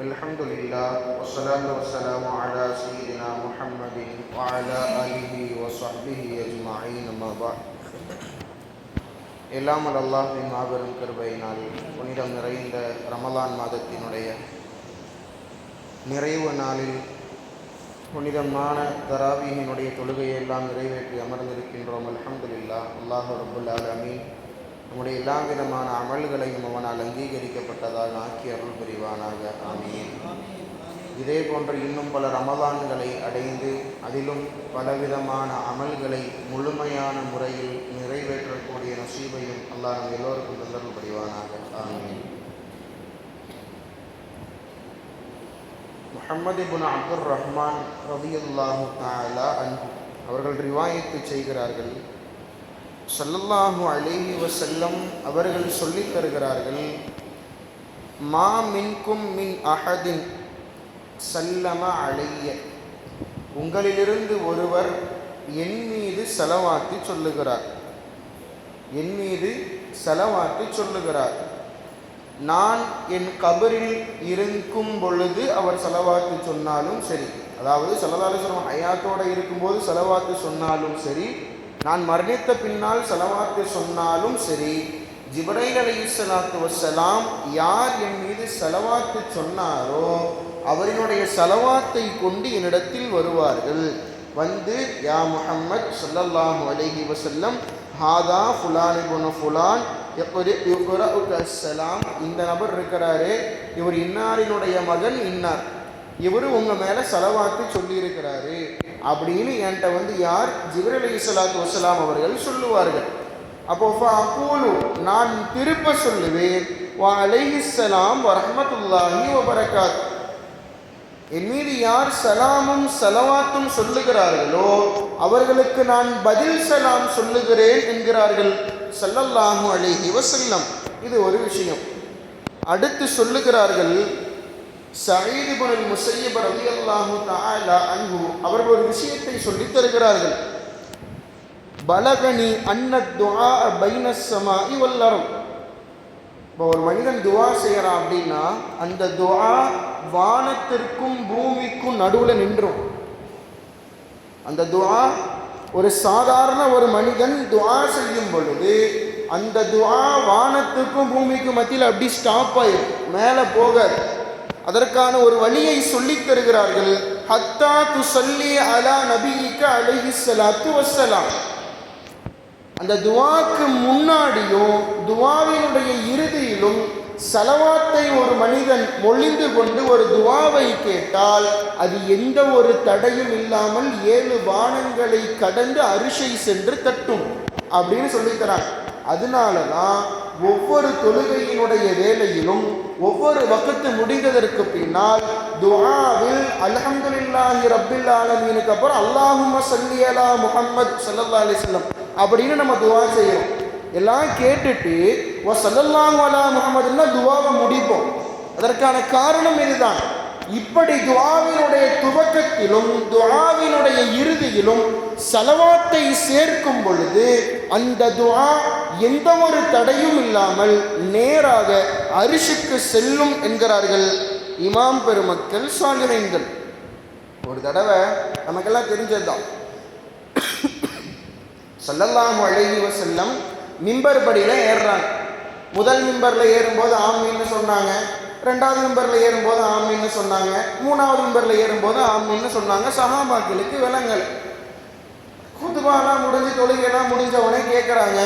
الحمد لله والصلاة والسلام على سيدنا محمد وعلى آله وصحبه أجمعين أما بعد எல்லாம் அல்லாஹ்வின் மாபெரும் கிருபையினால் புனிதம் நிறைந்த ரமலான் மாதத்தினுடைய நிறைவு நாளில் புனிதமான தராவீஹினுடைய தொழுகையை எல்லாம் நிறைவேற்றி அமர்ந்திருக்கின்றோம். அல்ஹம்துலில்லாஹ். அல்லாஹ் ரப்புல் ஆலமீன் நம்முடைய எல்லா விதமான அமல்களையும் அவனால் அங்கீகரிக்கப்பட்டதாக ஆக்கி அருள் புரிவானாக. ஆமீன். இதே போன்று இன்னும் பல ரமலான்களை அடைந்து அதிலும் பலவிதமான அமல்களை முழுமையான முறையில் நிறைவேற்றக்கூடிய நசீபையும் அல்லாஹ் நம் எல்லோருக்கும் தந்தருள் புரிவானாக. ஆமீன். முஹம்மது இப்னு அப்துர் ரஹ்மான் ரலியல்லாஹு தஆலா அன்ஹு அவர்கள் ரிவாயத்து செய்கிறார்கள், ஸல்லல்லாஹு அலைஹி வஸல்லம் அவர்கள் சொல்லித் தருகிறார்கள், மா மின்கும் மின் அஹதின் சல்லம அலைய, உங்களிலிருந்து ஒருவர் என் மீது ஸலவாத்து சொல்லுகிறார், என் மீது ஸலவாத்து சொல்லுகிறார், நான் என் கபரில் இருக்கும் பொழுது அவர் ஸலவாத்து சொன்னாலும் சரி, அதாவது ஸல்லல்லாஹு அலைஹி வஸல்லம் ஹயாத்தோடு இருக்கும்போது ஸலவாத்து சொன்னாலும் சரி, நான் மரணித்த பின்னால் ஸலவாத்து சொன்னாலும் சரி, ஜிப்ரீல் அலைஹிஸ்ஸலாத்து வஸ்ஸலாம் யார் என் மீது ஸலவாத்து சொன்னாரோ அவரினுடைய ஸலவாத்தை கொண்டு என்னிடத்தில் வருவார்கள். வந்து, யா முஹம்மத் ஸல்லல்லாஹு அலைஹி வஸல்லம், ஹாதா ஃபுலான் இப்னு ஃபுலான் யக்ரஉக அஸ்ஸலாம், இந்த நபர் இருக்கிறாரே இவர் இன்னாரினுடைய மகன் இன்னார், இவர் உங்கள் மேலே ஸலவாத்து சொல்லியிருக்கிறாரு அப்படின்னு என்கிட்ட வந்து யார் ஜிப்ரீல் அலைஹிஸ்ஸலாத்து வஸ்ஸலாம் அவர்கள் சொல்லுவார்கள். அப்போ ஃபஅகூலு, நான் திருப்ப சொல்லுவேன், வ அலைஹிஸ்ஸலாம் வ ரஹ்மத்துல்லாஹி வ பரகாத், என் மீது யார் சலாமும் ஸலவாத்தும் சொல்லுகிறார்களோ அவர்களுக்கு நான் பதில் சலாம் சொல்லுகிறேன் என்கிறார்கள் ஸல்லல்லாஹு அலைஹி வஸல்லம். இது ஒரு விஷயம். அடுத்து சொல்லுகிறார்கள், சயீத் இப்னுல் முஸய்யிப் ரலியல்லாஹு தஆலா அன்ஹு அவர்கள் ஒரு விஷயத்தை சொல்லித் தருகிறார்கள், பலகனி அன்னத் துஆ பைனஸ் ஸமாஇ வல் அர்த். இப்போ ஒரு மனிதன் துஆ செய்யறான் அப்படின்னா அந்த துஆ வானத்திற்கும் பூமிக்கும் நடுவில் நின்றும். அந்த துஆ ஒரு சாதாரண ஒரு மனிதன் துஆ செய்யும் பொழுது அந்த துஆ வானத்துக்கும் பூமிக்கும் மத்தியில் அப்படி ஸ்டாப் ஆயிடும், மேலே போகாது. அதற்கான ஒரு வழியை சொல்லித் தருகிறார்கள், ஹத்தா துஸல்லி அலா நபியிக அலைஹிஸ்ஸலாத்து வஸ்ஸலாம். அந்த துஆக்கு முன்னாடியும் துஆவினுடைய இறுதியிலும் ஸலவாத்தை ஒரு மனிதன் மொழிந்து கொண்டு ஒரு துஆவை கேட்டால் அது எந்த ஒரு தடையும் இல்லாமல் 7 வானங்களை கடந்து அரிஷை சென்று தட்டும் அப்படின்னு சொல்லித்தராங்க. அதனால தான் ஒவ்வொரு தொழுகையினுடைய வேளையிலும் ஒவ்வொரு வக்து முடிந்ததற்கு பின்னால் துஆவில் அல்ஹம்துலில்லாஹி ரப்பில் ஆலமீனுக்கு அப்புறம் அல்லாஹும்ம ஸல்லி அலா முஹம்மத் ஸல்லல்லாஹு அலைஹி வஸல்லம் அப்படின்னு நம்ம துஆ செய்கிறோம். எல்லாம் கேட்டுட்டு வ ஸல்லல்லாஹு அலா முஹம்மதுன்னா துஆவை முடிப்போம். அதற்கான காரணம் இதுதான். இப்படி துஆவினுடைய துவக்கத்திலும் துஆவினுடைய இறுதியிலும் ஸலவாத்தை சேர்க்கும் பொழுது அந்த துஆ எந்த ஒரு தடையும் இல்லாமல் நேராக அரிஷுக்கு செல்லும் என்கிறார்கள் இமாம் பெருமக்கள் சாலிஹீன்கள். ஒரு தடவை நமக்கெல்லாம் தெரிஞ்சதுதான், ஸல்லல்லாஹு அலைஹி வஸல்லம் மிம்பர் படியில் ஏறுறாங்க. முதல் மிம்பரில் ஏறும்போது ஆமீன்னு சொன்னாங்க, ரெண்டாவது மிம்பரில் ஏறும்போது ஆமீன்னு சொன்னாங்க, மூணாவது மிம்பரில் ஏறும்போது ஆமீன்னு சொன்னாங்க. சஹாபாக்களுக்கு விளங்கல். குதுபாலாம் முடிஞ்சு தொழுகையெல்லாம் முடிஞ்சவனே கேட்குறாங்க,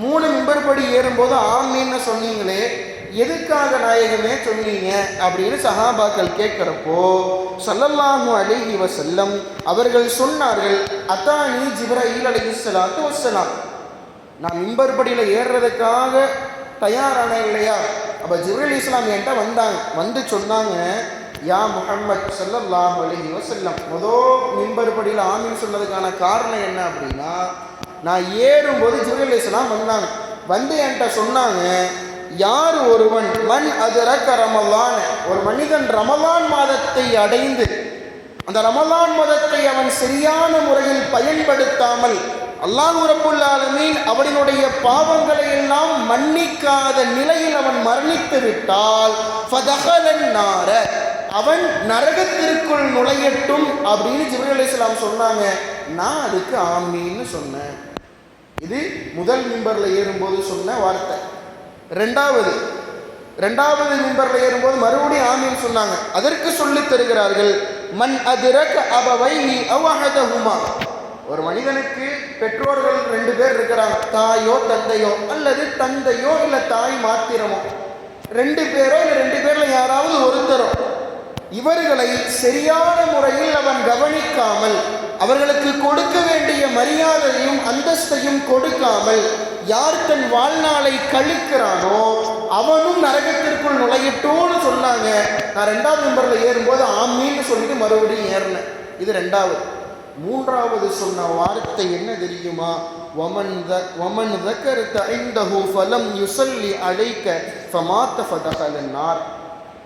3 மிம்பர் படி ஏறும்போது ஆமீன்னு சொன்னீங்களே, எதுக்காக நாயகமே சொன்னீங்க அப்படின்னு சஹாபாக்கள் கேட்குறப்போ ஸல்லல்லாஹு அலைஹி வஸல்லம் அவர்கள் சொன்னார்கள், அத்தானி ஜிப்ரீல் அலைஹிஸ்ஸலாத்து வஸ்ஸலாம், நான் மிம்பர் படியில் ஏறுறதுக்காக தயாரான இல்லையா, அப்போ ஜிப்ரீல் அலைஹிஸ்ஸலாம் என்கிட்ட வந்தாங்க, வந்து சொன்னாங்க, யா முஹம்மத் ஸல்லல்லாஹு அலைஹி வஸல்லம், மிம்பர் படியில் ஆமீன் சொன்னதுக்கான காரணம் என்ன அப்படின்னா, நான் ஏறும்போது ஜிப்ரீல் அலைஹிஸ்ஸலாம் வந்தாங்க, வந்து என்கிட்ட சொன்னாங்க, யார் ஒருவன் மன் அதரக ரமலான், ஒரு மனிதன் ரமலான் மாதத்தை அடைந்து அந்த ரமலான் மாதத்தை அவன் சரியான முறையில் பயன்படுத்தாமல் அல்லாஹ் ரப்புல் ஆலமீன் அவனுடைய பாவங்களை எல்லாம் மன்னிக்காத நிலையில் அவன் மரணித்து விட்டால் ஃபதஹலன் நார, அவன் நரகத்திற்குள் நுழையட்டும் அப்படின்னு ஜிப்ரீல் அலைஹிஸ்ஸலாம் சொன்னாங்க. நான் அதுக்கு ஆமீன்னு சொன்னேன். இது முதல் மிம்பர்ல ஏறும்போது சொன்ன வார்த்தை. ரெண்டாவது மிம்பர்ல ஏறும்போது மறுபடியும் ஆமீன் சொன்னாங்க. அதற்கு சொல்லித் தருகிறார்கள், மன் அதிரக அபவைஹி அவ் அஹதஹுமா. ஒரு மனிதனுக்கு பெற்றோர்கள் 2 பேர் இருக்கிறாங்க, தாயோ தந்தையோ, அல்லது தந்தையோ இல்லை தாய் மாத்திரமோ, 2 பேரோ இல்லை 2 பேர்ல யாராவது ஒருத்தரோ, இவர்களை சரியான முறையில் அவன் கவனிக்காமல், அவர்களுக்கு கொடுக்க வேண்டிய மரியாதையும் அந்தஸ்தையும் கொடுக்காமல் யார் தன் வாழ்நாளை கழிக்கிறானோ அவனும் நரகத்திற்குள் நுழையட்டோன்னு சொன்னாங்க. நான் 2வது நம்பர்ல ஏறும்போது ஆமீன்னு சொல்லிட்டு மறுபடியும் ஏறினேன். இது 2வது. 3வது சொன்ன வார்த்தை என்ன தெரியுமா? வமன் தக்கரத இன்தஹு ஃபலம் யுஸல்லி அலைக ஃபமாத ஃபதஹலன் நார்.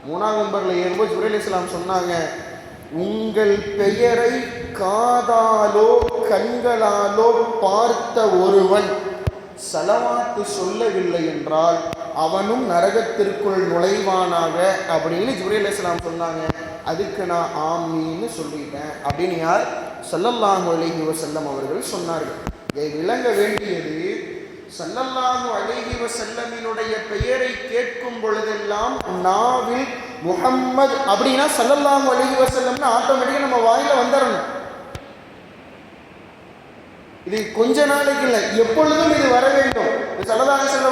3வது நம்பர்ல ஏறும்போது ஜிப்ரீல் அலைஹிஸ்ஸலாம் சொன்னாங்க, உங்கள் பெயரை காதாலோ கண்களாலோ பார்த்த ஒருவன் சலவாத்து சொல்லவில்லை என்றால் அவனும் நரகத்திற்குள் நுழைவானாக அப்படின்னு ஜிப்ரீல் அலைஹிஸ்ஸலாம் சொன்னாங்க. அதுக்கு நான் ஆமீன்னு சொல்லிட்டேன் அப்படின்னு யார்? ஸல்லல்லாஹு அலைஹி வஸல்லம் அவர்கள் சொன்னார்கள். இதை விளங்க வேண்டியது, ஸல்லல்லாஹு அலைஹி வஸல்லமினுடைய பெயரை கேட்கும் பொழுதெல்லாம் நாவில் முஹம்மது அப்படின்னா ஸல்லல்லாஹு அலைஹி வஸல்லம்னு ஆட்டோமேட்டிக்காக நம்ம வாயில வந்துடணும். இது கொஞ்ச நாளைக்கு இல்லை, எப்பொழுதும் இது வர வேண்டும். ஸல்லல்லாஹு அலைஹி வஸல்லம்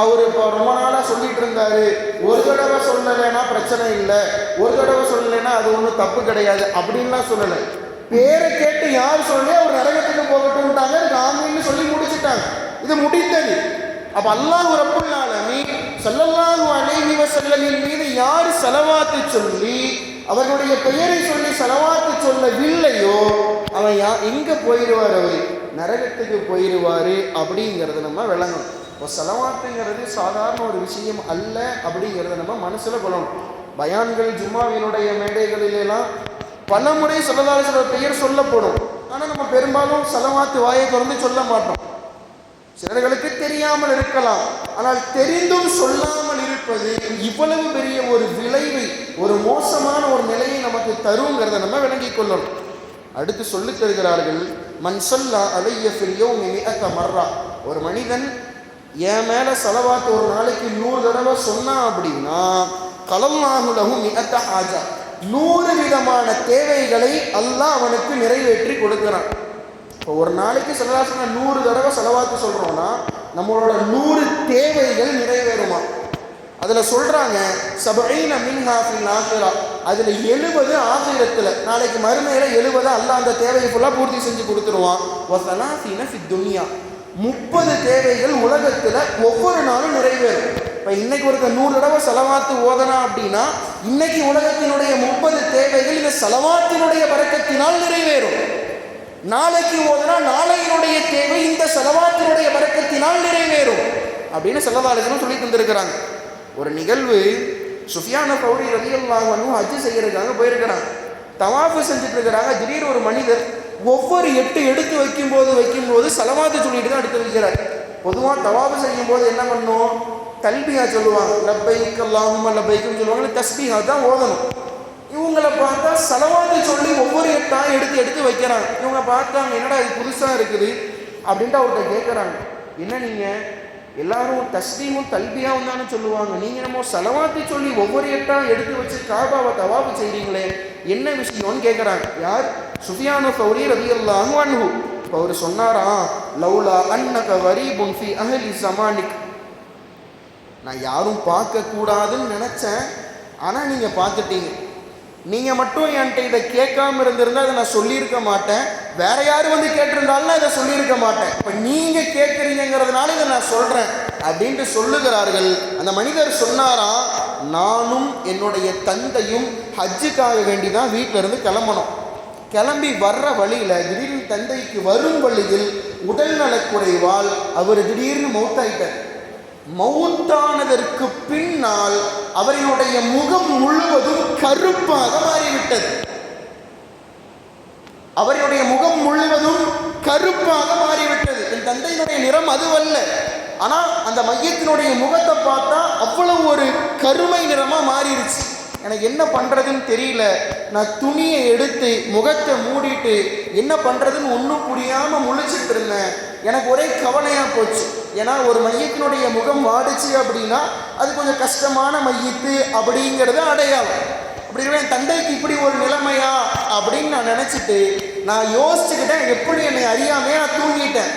அவர் இப்போ ரொம்ப நாளாக சொல்லிட்டு இருந்தாரு, ஒரு தடவை சொல்லலைன்னா பிரச்சனை இல்லை, ஒரு தடவை சொல்லலைன்னா அது ஒன்றும் தப்பு கிடையாது அப்படின்லாம் சொல்லலை. பேரை கேட்டு யார் சொல்லி அவர் நரகத்துக்கு போகட்டும்ட்டாங்க, ஆமீன்னு சொல்லி முடிச்சுட்டாங்க. இது முடிந்தது. அப்ப அல்லாஹ் ரப்புல் ஆலமீன் ஸல்லல்லாஹு அலைஹி வஸல்லமின் மீது யார் ஸலவாத்து சொல்லி அவர்களுடைய பெயரை சொல்லி ஸலவாத்து சொல்லவில்லையோ அவன் எங்க போயிடுவார்? அவர் நரகத்துக்கு போயிடுவார் அப்படிங்கிறத நம்ம விளங்கணும். இப்போ ஸலவாத்துங்கிறது சாதாரண ஒரு விஷயம் அல்ல அப்படிங்கிறத நம்ம மனசில் கொள்ளணும். பயான்கள் ஜும்மாவினுடைய மேடைகளிலெல்லாம் பல முறை ஸல்லல்லாஹு அலைஹி வஸல்லம் பெயர் சொல்லப்படும். ஆனால் நம்ம பெரும்பாலும் ஸலவாத்து வாயை திறந்து சொல்ல மாட்டோம். சிலர்களுக்கு தெரியாமல் இருக்கலாம், ஆனால் தெரிந்தும் சொல்லாமல் இருப்பது இவ்வளவு பெரிய ஒரு விளைவை, ஒரு மோசமான ஒரு நிலையை நமக்கு தருங்கிறத நம்ம விளங்கிக் கொள்ளணும். அடுத்து சொல்லித் தருகிறார்கள், மன் ஸல்லா அலைய ஃபில் யௌமி மிஅத மர்ரா. ஒரு மனிதன் என் மேல ஸலவாத் ஒரு நாளைக்கு 100 தடவை சொன்னான் அப்படின்னா கலல்லாஹு லஹு மிஅத ஹாஜா, 100 விதமான தேவைகளை அல்லாஹ் அவனுக்கு நிறைவேற்றி கொடுக்கிறான். இப்போ ஒரு நாளைக்கு ஸல்லல்லாஹு 100 தடவை ஸலவாத்து சொல்கிறோன்னா நம்மளோட 100 தேவைகள் நிறைவேறுமா? அதில் சொல்கிறாங்க, 70 மின்ஹா ஃபில் ஆখিরা, அதில் 70 ஆகிரத்தில், நாளைக்கு மறுமையில் 70 அல்லாஹ் அந்த தேவையை ஃபுல்லாக பூர்த்தி செஞ்சு கொடுத்துருவான். வ30 ஃபித் துன்யா, 30 தேவைகள் உலகத்தில் ஒவ்வொரு நாளும் நிறைவேறும். இப்போ இன்னைக்கு ஒருத்தர் 100 தடவை ஸலவாத்து ஓதனா அப்படின்னா இன்னைக்கு உலகத்தினுடைய 30 தேவைகள் இந்த ஸலவாத்தினுடைய பரக்கத்தினால் நிறைவேறும். நாளைக்கு ஓதனா நாளையினுடைய தேவை இந்த ஸலவாத்தினுடைய பரக்கத்தினால் நிறைவேறும் அப்படின்னு ஸல்லல்லாஹு அலைஹி வஸல்லம் சொல்லி தந்திருக்கிறாங்க. ஒரு நிகழ்வு, சுஃபியான் சௌரி ரலியல்லாஹு அன்ஹு ஹஜ் செய்யறதுக்காக போயிருக்கிறாங்க. தவாஃப் செஞ்சுட்டு இருக்கிறாங்க. திடீர் ஒரு மனிதர் ஒவ்வொரு 8 எடுத்து வைக்கும்போது ஸலவாத்து சொல்லிட்டு தான் எடுத்து வைக்கிறார். பொதுவாக தவாஃப் செய்யும் போது என்ன பண்ணும்? தல்பியா சொல்லுவாங்க, லப்பைக் அல்லாஹும்ம லப்பைக்னு சொல்லுவாங்க, தஸ்பீஹா தான் ஓதணும். இவங்களை பார்த்தா ஸலவாத்து சொல்லி ஒவ்வொரு 8ஆ எடுத்து வைக்கிறாங்க. இவங்க பார்த்தாங்க, என்னடா இது புதுசாக இருக்குது அப்படின்ட்டு அவர்கிட்ட கேட்குறாங்க, என்ன நீங்கள் எல்லாரும் தஸ்பீமும் தல்பியாவும் தானே சொல்லுவாங்க, நீங்கள் நம்ம ஸலவாத்து சொல்லி ஒவ்வொரு 8ஆ எடுத்து வச்சு காபாவை தவாஃப் செய்கிறீங்களே, என்ன விஷயம்னு கேட்குறாங்க. யார்? சுஃபியான் சௌரி ரலியல்லாஹு அன்ஹு. இப்போ அவர் சொன்னாரா, லௌலா அன்னக கரீபுன் ஃபி அஹ்லி ஸமானிக், நான் யாரும் பார்க்கக்கூடாதுன்னு நினச்சேன், ஆனால் நீங்கள் பார்த்துட்டீங்க. நீங்கள் மட்டும் என்கிட்ட இதை கேட்காம இருந்திருந்தால் இதை நான் சொல்லியிருக்க மாட்டேன், வேற யாரும் வந்து கேட்டிருந்தாலும் நான் இதை சொல்லியிருக்க மாட்டேன். இப்போ நீங்கள் கேட்குறீங்கிறதுனால இதை நான் சொல்கிறேன் அப்படின்ட்டு சொல்லுகிறார்கள். அந்த மனிதர் சொன்னாரா, நானும் என்னுடைய தந்தையும் ஹஜ்ஜுக்காக வேண்டி தான் வீட்டில் இருந்து கிளம்பணும். கிளம்பி வர்ற வழியில் திடீர்னு தந்தைக்கு வரும் வழியில் உடல் நலக்குறைவால் அவர் திடீர்னு மௌத்தாயிட்டார். மௌத்தானதற்கு பின்னால் அவர்களுடைய முகம் முழுவதும் கருப்பாக மாறிவிட்டது. அவருடைய முகம் முழுவதும் கருப்பாக மாறிவிட்டது. என் தந்தையினுடைய நிறம் அதுவல்ல, ஆனால் அந்த மையத்தினுடைய முகத்தை பார்த்தா அவ்வளவு ஒரு கருமை நிறமாக மாறிடுச்சு. எனக்கு என்ன பண்ணுறதுன்னு தெரியல. நான் துணியை எடுத்து முகத்தை மூடிட்டு என்ன பண்ணுறதுன்னு ஒன்றும் புரியாமல் முழிச்சிட்டு இருந்தேன். எனக்கு ஒரே கவலையாக போச்சு. ஏன்னா ஒரு மையத்தினுடைய முகம் வாடிச்சு அப்படின்னா அது கொஞ்சம் கஷ்டமான மையத்து அப்படிங்கிறது அடையாளம். அப்படி என் தந்தைக்கு இப்படி ஒரு நிலைமையா அப்படின்னு நான் நினச்சிட்டு நான் யோசிச்சுக்கிட்டேன். எப்படி என்னை அறியாமே நான் தூங்கிட்டேன்.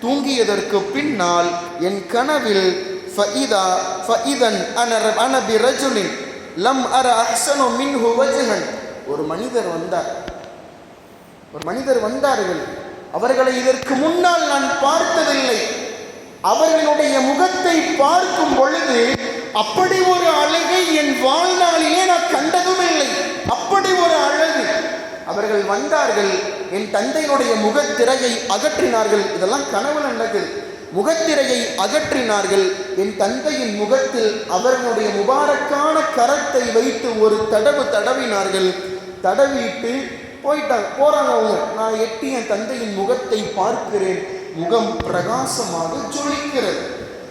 தூங்கியதற்கு பின்னால் என் கனவில் ஒரு மனிதர் வந்தார்கள். அவர்களை இதற்கு முன்னால் நான் பார்த்ததில்லை. அவர்களுடைய முகத்தை பார்க்கும் பொழுது அப்படி ஒரு அழகை என் வாழ்நாளிலே நான் கண்டதும் இல்லை. அப்படி ஒரு அழகு. அவர்கள் வந்தார்கள், என் தந்தையினுடைய முகத்திரையை அகற்றினார்கள். இதெல்லாம் கனவுல நடக்குது. முகத்திரையை அகற்றினார்கள். என் தந்தையின் முகத்தில் அவர்களுடைய முபாரக்கான கரத்தை வைத்து ஒரு தடவினார்கள். தடவிட்டு போறாங்க அவங்க. நான் எட்டி என் தந்தையின் முகத்தை பார்க்கிறேன். முகம் பிரகாசமாக ஜொலிக்கிறது.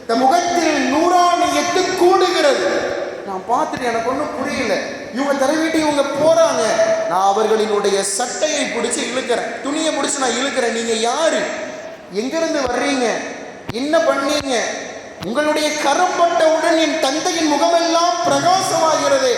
இந்த முகத்தில் நூறானியத்து கூடுகிறது. நான் பார்த்துட்டு எனக்கு ஒன்றும் புரியல. இவங்க தடவிட்டு இவங்க போறாங்க. நான் அவர்களினுடைய சட்டையை பிடிச்சி இழுக்கிறேன், துணியை பிடிச்சி நான் இழுக்கிறேன். நீங்க யாரு, எங்கிருந்து வர்றீங்க, என்ன பண்ணீங்க? உங்களுடைய கரம் பட்டவுடன் என் தந்தையின் முகமெல்லாம் பிரகாசமாகிறது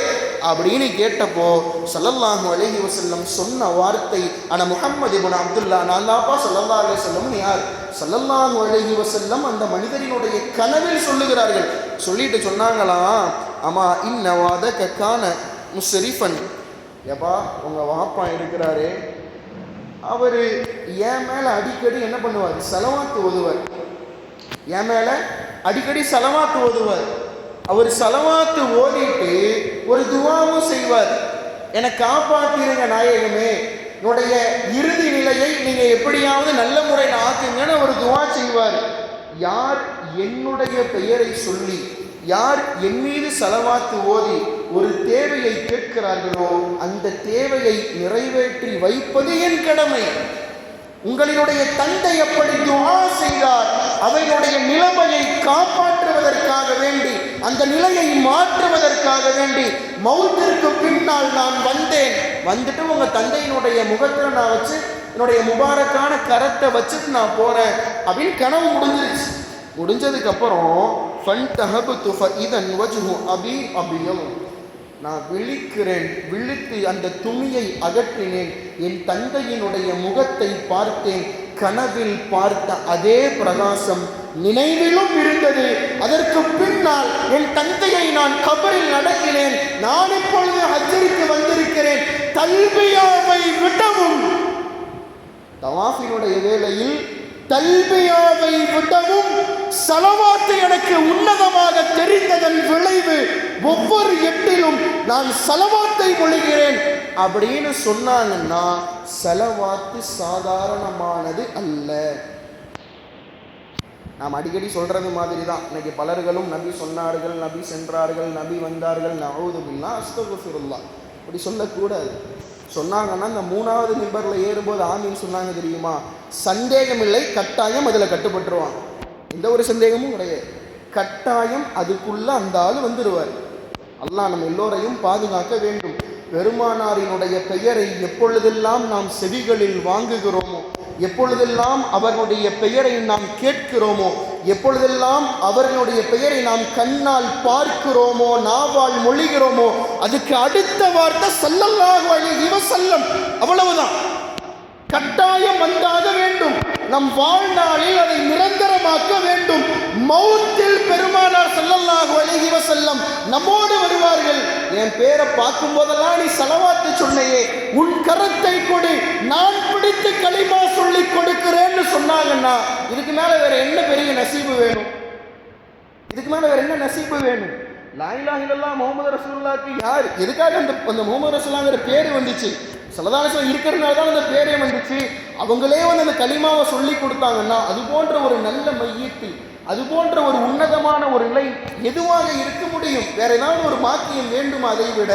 அப்படின்னு கேட்டப்போ ஸல்லல்லாஹு அலைஹி வஸல்லம் சொன்ன வார்த்தை, அன முஹம்மது இப்னு அப்துல்லா, நான் தாப்பா ஸல்லல்லாஹு அலைஹி வஸல்லம். யார்? ஸல்லல்லாஹு அலைஹி வஸல்லம் அந்த மனிதரினுடைய கனவில் சொல்லுகிறார்கள். சொல்லிட்டு சொன்னாங்களாம், அம்மா இன்ன வாதக கான முஸ்ரிஃபன். ஏப்பா உங்க வாப்பா இருக்கிறாரு, அவர் என் மேல அடிக்கடி என்ன பண்ணுவார்? ஸலவாத் ஓதுவார். என் மேல அடிக்கடி ஸலவாத் ஓதுவார். அவர் ஸலவாத்து ஓதிட்டு ஒரு துவாவும் செய்வார். என்னை காப்பாற்றிருங்க நாயகமே, என்னுடைய இறுதி நிலையை நீங்க எப்படியாவது நல்ல முறையில் ஆக்குங்கன்னு ஒரு துவா செய்வார். யார் என்னுடைய பெயரை சொல்லி, யார் என் மீது ஸலவாத்து ஓதி ஒரு தேவையை கேட்கிறார்களோ அந்த தேவையை நிறைவேற்றி வைப்பது என் கடமை. உங்களினுடைய தந்தை எப்படி துஆ செய்தார், அவனுடைய நிலைமையை காப்பாற்றுவதற்காக வேண்டி, அந்த நிலையை மாற்றுவதற்காக வேண்டி மௌத்திற்கு பின்னால் நான் வந்தேன். வந்துட்டு உங்க தந்தையினுடைய முகத்தில் நான் வச்சு என்னுடைய முபாரக்கான கரத்தை வச்சுட்டு நான் போறேன் அப்படின்னு கனவு முடிஞ்சிருச்சு. முடிஞ்சதுக்கு அப்புறம் நான் விழிக்கிறேன். விழித்து அந்த துணியை அகற்றினேன். என் தந்தையினுடைய முகத்தை பார்த்தேன். கனவில் பார்த்த அதே பிரகாசம் நினைவிலும் இருந்தது. அதற்கு பின்னால் என் தந்தையை நான் கபரில் நடத்தினேன். நான் இப்பொழுது ஹஜ்ஜிற்கு வந்திருக்கிறேன். தல்பியாவை விடவும், தவாஃபினுடைய வேளையில் தல்பியாவை விடவும் ஸலவாத்து எனக்கு உன்னதமாக தெரிந்ததன் விளைவு ஒவ்வொரு எட்டிலும் நான் ஸலவாத்தை மொழிகிறேன் அப்படின்னு சொன்னாங்கன்னா ஸலவாத்து சாதாரணமானது அல்ல. நாம் அடிக்கடி சொல்றது மாதிரி தான். இன்னைக்கு பலர்களும் நபி சொன்னார்கள், நபி சென்றார்கள், நபி வந்தார்கள், நஊது பில்லாஹ், அஸ்தக்ஃபிருல்லாஹ் அப்படி சொல்லக்கூடாது. சொன்னாங்கன்னா இந்த 3வது மிம்பரில் ஏறும்போது ஆமீன் சொன்னாங்க தெரியுமா? சந்தேகம் இல்லை, கட்டாயம் அதில் கட்டுப்பட்டுருவாங்க. எந்த ஒரு சந்தேகமும் கிடையாது. கட்டாயம் அதுக்குள்ள அந்த ஆள் வந்துடுவார். அல்லாஹ் நம்ம எல்லோரையும் பாதுகாக்க வேண்டும். பெருமானாரினுடைய பெயரை எப்பொழுதெல்லாம் நாம் செவிகளில் வாங்குகிறோமோ, எப்பொழுதெல்லாம் அவர்களுடைய பெயரை நாம் கேட்கிறோமோ, எப்பொழுதெல்லாம் அவர்களுடைய பெயரை நாம் கண்ணால் பார்க்கிறோமோ, நாவால் மொழிகிறோமோ, அதுக்கு அடுத்த வார்த்தை ஸல்லல்லாஹு அலைஹி வஸல்லம். அவ்வளவுதான். கட்டாயம் வந்தாக வேண்டும். நம் வாழ்நாளில் அதை நிரந்தரமாக்க வேண்டும். மௌத்தில் பெருமானார் ஸல்லல்லாஹு அலைஹி வஸல்லம் நம்மோடு வருவார்கள். என் பேரை பார்க்கும் போதெல்லாம் நீ ஸலவாத்து சொன்னையே, உன் கரத்தை கொடு, நான் பிடித்து கலிமா சொல்லி கொடுக்கிறேன்னு சொன்னாங்கன்னா இதுக்கு மேல வேற என்ன பெரிய நசீபு வேணும்? இதுக்கு மேல வேற என்ன நசீபு வேணும்? லா இலாஹ இல்லல்லாஹ் முஹம்மது ரசூலுல்லாஹ்க்கு யார், எதுக்காக அந்த முஹம்மது ரசூலுல்லாஹ்ங்கிற பேர் வந்துச்சு? ஸல்லல்லாஹு இருக்கிறதுனால தான் அந்த பேரே வந்துச்சு. அவங்களே வந்து அந்த கலிமாவை சொல்லி கொடுத்தாங்கன்னா அது போன்ற ஒரு நல்ல மையத்து, அது போன்ற ஒரு உன்னதமான ஒரு நிலை எதுவாக இருக்க முடியும்? வேற ஏதாவது ஒரு பாக்கியம் வேண்டும்? அதை விட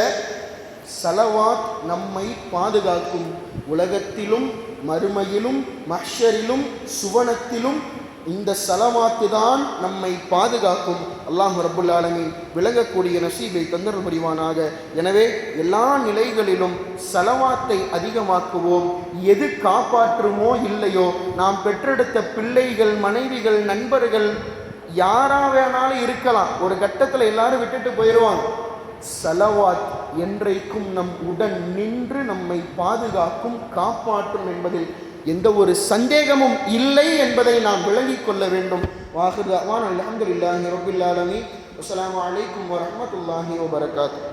சலவாத் நம்மை பாதுகாக்கும். உலகத்திலும் மறுமையிலும் மஹ்ஷரிலும் சுவனத்திலும் இந்த சலவாத்து தான் நம்மை பாதுகாக்கும். அல்லாஹ் ரப்புல் ஆலமீன் விளங்கக்கூடிய நசீபை தந்தருள் புரிவானாக. எனவே எல்லா நிலைகளிலும் சலவாத்தை அதிகமாக்குவோம். எது காப்பாற்றுமோ இல்லையோ, நாம் பெற்றெடுத்த பிள்ளைகள், மனைவிகள், நண்பர்கள், யாரா வேணாலும் இருக்கலாம், ஒரு கட்டத்தில் எல்லாரும் விட்டுட்டு போயிடுவாங்க. சலவாத் என்றைக்கும் நம் உடன் நின்று நம்மை பாதுகாக்கும், காப்பாற்றும் என்பதில் எந்த ஒரு சந்தேகமும் இல்லை என்பதை நாம் விளங்கிக் கொள்ள வேண்டும். வாஹிர் தஅவானா அல்ஹம்துலில்லாஹி ரப்பில் ஆலமீன். அஸ்ஸலாமு அலைக்கும் வரஹ்மத்துல்லாஹி வபரகாத்துஹு.